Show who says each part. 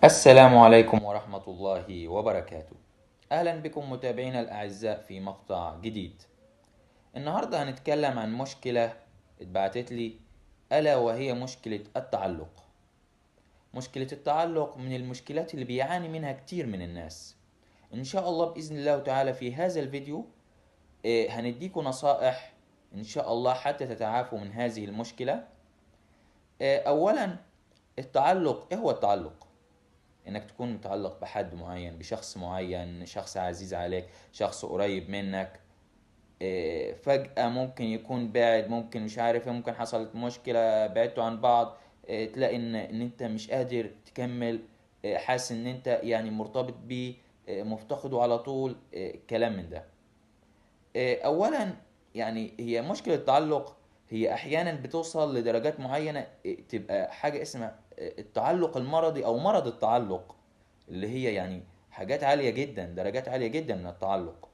Speaker 1: السلام عليكم ورحمة الله وبركاته. أهلا بكم متابعينا الأعزاء في مقطع جديد. النهاردة هنتكلم عن مشكلة اتبعتت لي، ألا وهي مشكلة التعلق. مشكلة التعلق من المشكلات اللي بيعاني منها كتير من الناس. إن شاء الله بإذن الله تعالى في هذا الفيديو هنديكم نصائح إن شاء الله حتى تتعافوا من هذه المشكلة. أولا، التعلق. إيه هو التعلق؟ انك تكون متعلق بحد معين، بشخص معين، شخص عزيز عليك، شخص قريب منك. فجأة ممكن يكون بعد، ممكن مش عارف ايه، ممكن حصلت مشكلة بعدتوا عن بعض. تلاقي ان انت مش قادر تكمل. حاسس ان انت يعني مرتبط بيه، مفتقده على طول. كلام من ده. اولا، يعني هي مشكلة التعلق هي احيانا بتوصل لدرجات معينة، تبقى حاجة اسمها التعلق المرضي او مرض التعلق، اللي هي يعني حاجات عالية جدا، درجات عالية جدا من التعلق.